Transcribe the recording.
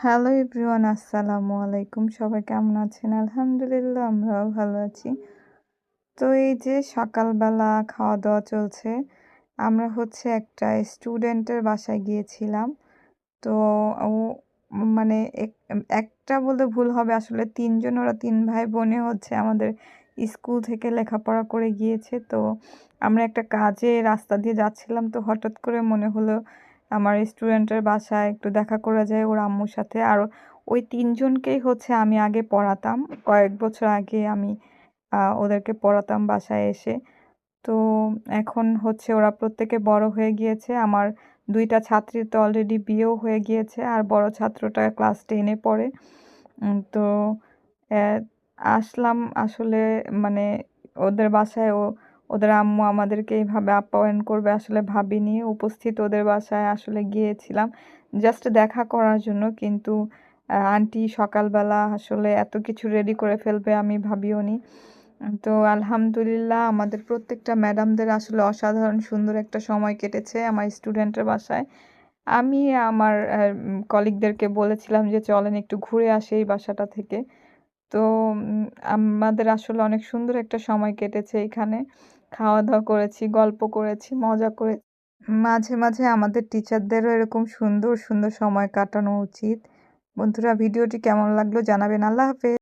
Hello everyone, আসসালামু আলাইকুম। সবাই কেমন আছেন? আলহামদুলিল্লাহ আমরাও ভালো আছি। তো এই যে সকালবেলা খাওয়া-দাওয়া চলছে। আমরা হচ্ছে একটা স্টুডেন্টের বাসায় গিয়েছিলাম। তো ও মানে একটা বললে ভুল হবে, আসলে ৩ জন, ওরা ৩ ভাই বোনে হচ্ছে আমাদের স্কুল থেকে লেখাপড়া করে গিয়েছে। তো আমরা একটা কাজে রাস্তা দিয়ে যাচ্ছিলাম, তো হঠাৎ করে মনে হলো আমার স্টুডেন্টের বাসায় একটু দেখা করা যায় ওর আম্মুর সাথে। আর ওই ৩ জনকেই হচ্ছে আমি আগে পড়াতাম। কয়েক বছর আগে আমি ওদেরকে পড়াতাম বাসায় এসে। তো এখন হচ্ছে ওরা প্রত্যেকে বড় হয়ে গিয়েছে। আমার ২ টা ছাত্রীর তো অলরেডি বিয়েও হয়ে গিয়েছে, আর বড় ছাত্রটা ক্লাস 10 এ পড়ে। তো অ্যা আসলাম আসলে, মানে ওদের বাসায় ওদের আম্মু আমাদেরকে এইভাবে আপ্যায়ন করবে আসলে ভাবিনি। উপস্থিত ওদের বাসায় আসলে গিয়েছিলাম জাস্ট দেখা করার জন্য। কিন্তু আন্টি সকালবেলা আসলে এত কিছু রেডি করে ফেলবে আমি ভাবিওনি। তো আলহামদুলিল্লাহ আমাদের প্রত্যেকটা ম্যাডামদের আসলে অসাধারণ সুন্দর একটা সময় কেটেছে আমার স্টুডেন্টের বাসায়। আমি আমার কলিগদেরকে বলেছিলাম যে চলেন একটু ঘুরে আসি এই বাসাটা থেকে। তো আমাদের আসলে অনেক সুন্দর একটা সময় কেটেছে এখানে। খাওয়া-দাওয়া করেছি, গল্প করেছি, মজা করে মাঝে, মাঝে আমাদের টিচারদেরও এরকম সুন্দর, সুন্দর সময় কাটানো উচিত। বন্ধুরা, ভিডিওটি কেমন লাগলো জানাবেন। আল্লাহ হাফেজ।